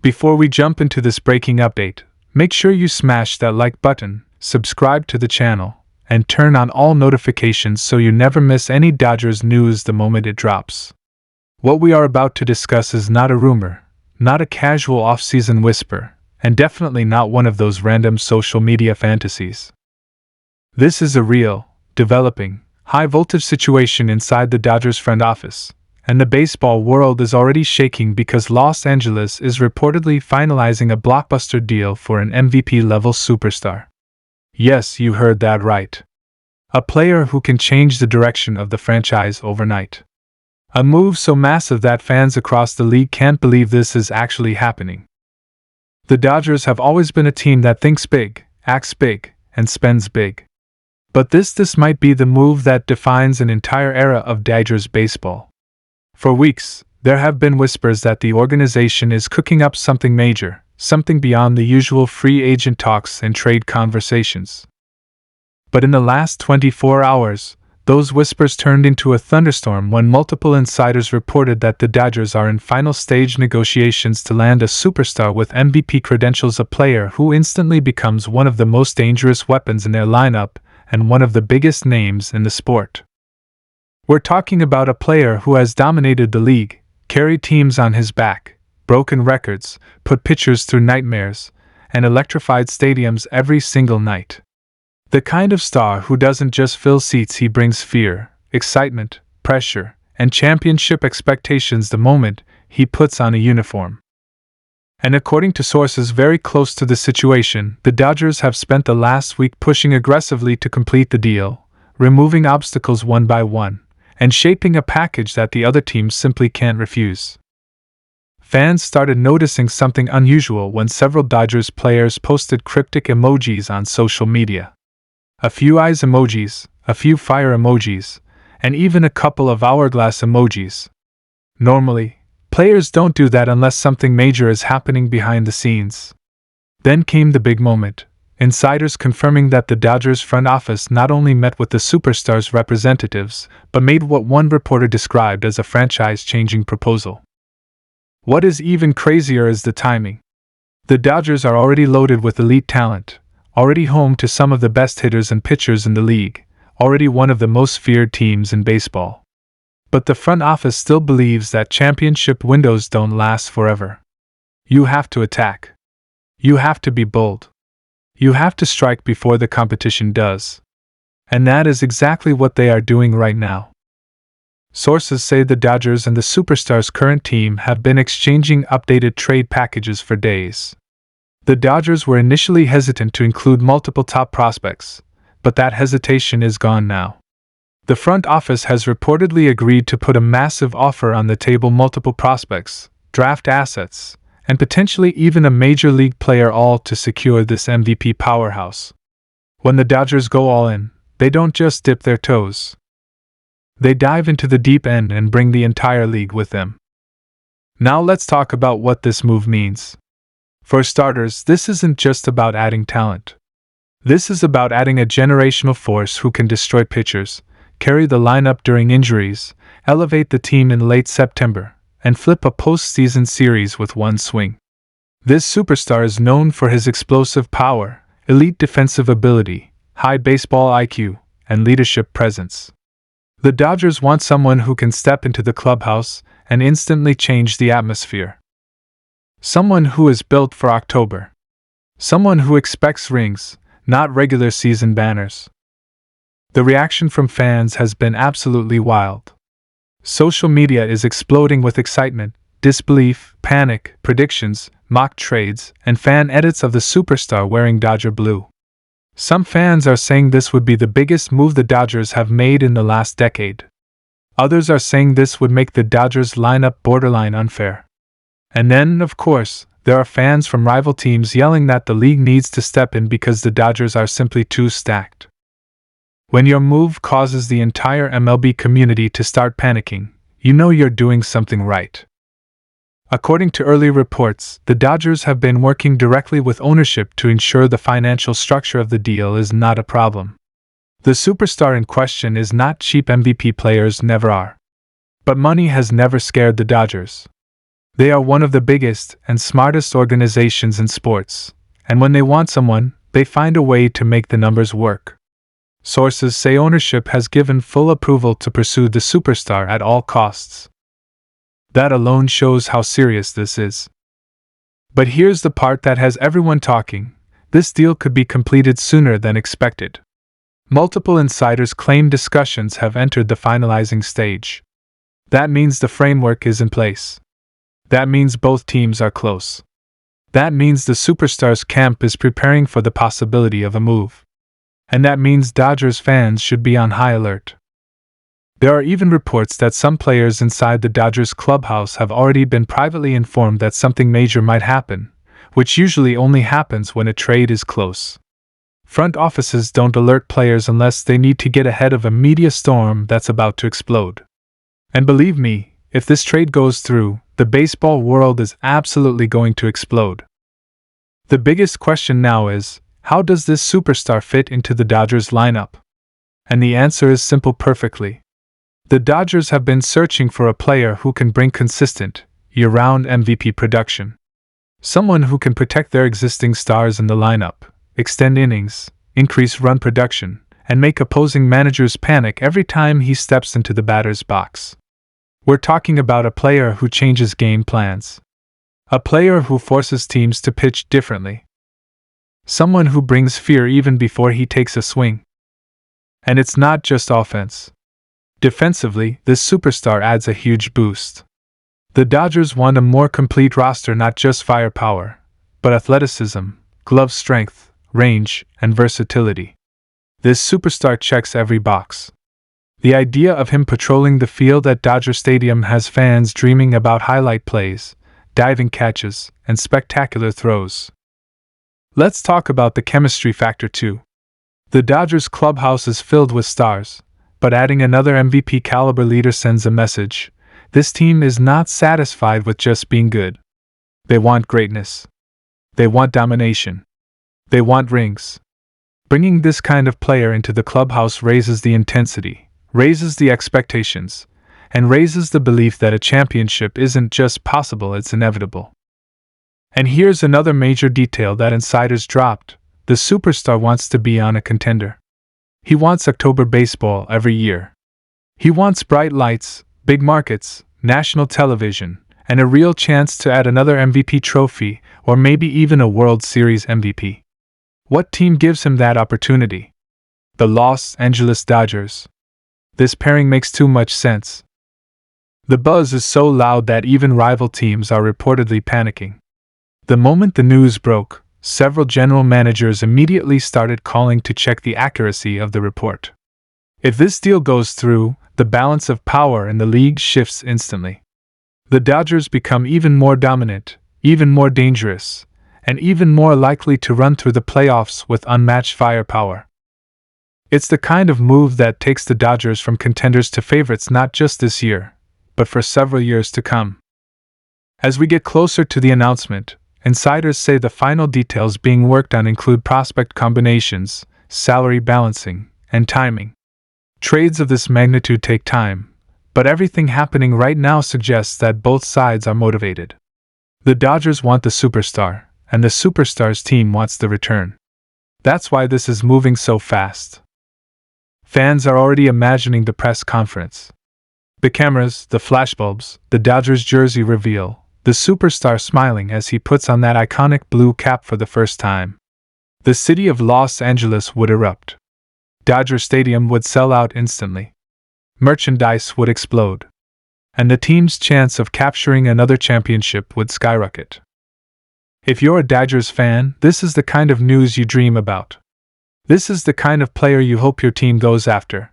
Before we jump into this breaking update, make sure you smash that like button, subscribe to the channel, and turn on all notifications so you never miss any Dodgers news the moment it drops. What we are about to discuss is not a rumor, not a casual off-season whisper, and definitely not one of those random social media fantasies. This is a real, developing, high-voltage situation inside the Dodgers front office, and the baseball world is already shaking because Los Angeles is reportedly finalizing a blockbuster deal for an MVP-level superstar. Yes, you heard that right. A player who can change the direction of the franchise overnight. A move so massive that fans across the league can't believe this is actually happening. The Dodgers have always been a team that thinks big, acts big, and spends big. But this might be the move that defines an entire era of Dodgers baseball. For weeks, there have been whispers that the organization is cooking up something major, something beyond the usual free agent talks and trade conversations. But in the last 24 hours, those whispers turned into a thunderstorm when multiple insiders reported that the Dodgers are in final stage negotiations to land a superstar with MVP credentials, a player who instantly becomes one of the most dangerous weapons in their lineup and one of the biggest names in the sport. We're talking about a player who has dominated the league, carried teams on his back, broken records, put pitchers through nightmares, and electrified stadiums every single night. The kind of star who doesn't just fill seats, he brings fear, excitement, pressure, and championship expectations the moment he puts on a uniform. And according to sources very close to the situation, the Dodgers have spent the last week pushing aggressively to complete the deal, removing obstacles one by one, and shaping a package that the other teams simply can't refuse. Fans started noticing something unusual when several Dodgers players posted cryptic emojis on social media. A few eyes emojis, a few fire emojis, and even a couple of hourglass emojis. Normally, players don't do that unless something major is happening behind the scenes. Then came the big moment. Insiders confirming that the Dodgers front office not only met with the superstar's representatives, but made what one reporter described as a franchise-changing proposal. What is even crazier is the timing. The Dodgers are already loaded with elite talent, already home to some of the best hitters and pitchers in the league, already one of the most feared teams in baseball. But the front office still believes that championship windows don't last forever. You have to attack. You have to be bold. You have to strike before the competition does. And that is exactly what they are doing right now. Sources say the Dodgers and the superstar's current team have been exchanging updated trade packages for days. The Dodgers were initially hesitant to include multiple top prospects, but that hesitation is gone now. The front office has reportedly agreed to put a massive offer on the table: multiple prospects, draft assets, and potentially even a major league player, all to secure this MVP powerhouse. When the Dodgers go all in, they don't just dip their toes. They dive into the deep end and bring the entire league with them. Now let's talk about what this move means. For starters, this isn't just about adding talent. This is about adding a generational force who can destroy pitchers, carry the lineup during injuries, elevate the team in late September, and flip a postseason series with one swing. This superstar is known for his explosive power, elite defensive ability, high baseball IQ, and leadership presence. The Dodgers want someone who can step into the clubhouse and instantly change the atmosphere. Someone who is built for October. Someone who expects rings, not regular season banners. The reaction from fans has been absolutely wild. Social media is exploding with excitement, disbelief, panic, predictions, mock trades, and fan edits of the superstar wearing Dodger blue. Some fans are saying this would be the biggest move the Dodgers have made in the last decade. Others are saying this would make the Dodgers lineup borderline unfair. And then, of course, there are fans from rival teams yelling that the league needs to step in because the Dodgers are simply too stacked. When your move causes the entire MLB community to start panicking, you know you're doing something right. According to early reports, the Dodgers have been working directly with ownership to ensure the financial structure of the deal is not a problem. The superstar in question is not cheap. MVP players never are. But money has never scared the Dodgers. They are one of the biggest and smartest organizations in sports, and when they want someone, they find a way to make the numbers work. Sources say ownership has given full approval to pursue the superstar at all costs. That alone shows how serious this is. But here's the part that has everyone talking. This deal could be completed sooner than expected. Multiple insiders claim discussions have entered the finalizing stage. That means the framework is in place. That means both teams are close. That means the superstars camp is preparing for the possibility of a move. And that means Dodgers fans should be on high alert. There are even reports that some players inside the Dodgers clubhouse have already been privately informed that something major might happen, which usually only happens when a trade is close. Front offices don't alert players unless they need to get ahead of a media storm that's about to explode. And believe me, if this trade goes through, the baseball world is absolutely going to explode. The biggest question now is, how does this superstar fit into the Dodgers lineup? And the answer is simple perfectly. The Dodgers have been searching for a player who can bring consistent, year-round MVP production. Someone who can protect their existing stars in the lineup, extend innings, increase run production, and make opposing managers panic every time he steps into the batter's box. We're talking about a player who changes game plans. A player who forces teams to pitch differently. Someone who brings fear even before he takes a swing. And it's not just offense. Defensively, this superstar adds a huge boost. The Dodgers want a more complete roster, not just firepower, but athleticism, glove strength, range, and versatility. This superstar checks every box. The idea of him patrolling the field at Dodger Stadium has fans dreaming about highlight plays, diving catches, and spectacular throws. Let's talk about the chemistry factor too. The Dodgers clubhouse is filled with stars, but adding another MVP caliber leader sends a message. This team is not satisfied with just being good. They want greatness. They want domination. They want rings. Bringing this kind of player into the clubhouse raises the intensity, raises the expectations, and raises the belief that a championship isn't just possible, it's inevitable. And here's another major detail that insiders dropped. The superstar wants to be on a contender. He wants October baseball every year. He wants bright lights, big markets, national television, and a real chance to add another MVP trophy, or maybe even a World Series MVP. What team gives him that opportunity? The Los Angeles Dodgers. This pairing makes too much sense. The buzz is so loud that even rival teams are reportedly panicking. The moment the news broke, several general managers immediately started calling to check the accuracy of the report. If this deal goes through, the balance of power in the league shifts instantly. The Dodgers become even more dominant, even more dangerous, and even more likely to run through the playoffs with unmatched firepower. It's the kind of move that takes the Dodgers from contenders to favorites not just this year, but for several years to come. As we get closer to the announcement, insiders say the final details being worked on include prospect combinations, salary balancing, and timing. Trades of this magnitude take time, but everything happening right now suggests that both sides are motivated. The Dodgers want the superstar, and the superstar's team wants the return. That's why this is moving so fast. Fans are already imagining the press conference. The cameras, the flashbulbs, the Dodgers jersey reveal, the superstar smiling as he puts on that iconic blue cap for the first time. The city of Los Angeles would erupt. Dodger Stadium would sell out instantly. Merchandise would explode. And the team's chance of capturing another championship would skyrocket. If you're a Dodgers fan, this is the kind of news you dream about. This is the kind of player you hope your team goes after.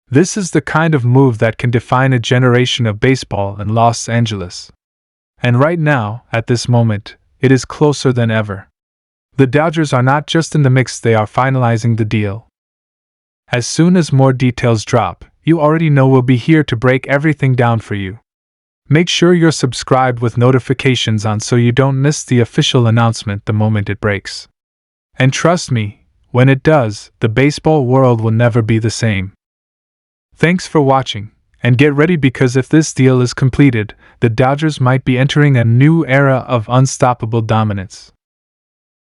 This is the kind of move that can define a generation of baseball in Los Angeles. And right now, at this moment, it is closer than ever. The Dodgers are not just in the mix, they are finalizing the deal. As soon as more details drop, you already know we'll be here to break everything down for you. Make sure you're subscribed with notifications on so you don't miss the official announcement the moment it breaks. And trust me, when it does, the baseball world will never be the same. Thanks for watching, And get ready because if this deal is completed, the Dodgers might be entering a new era of unstoppable dominance.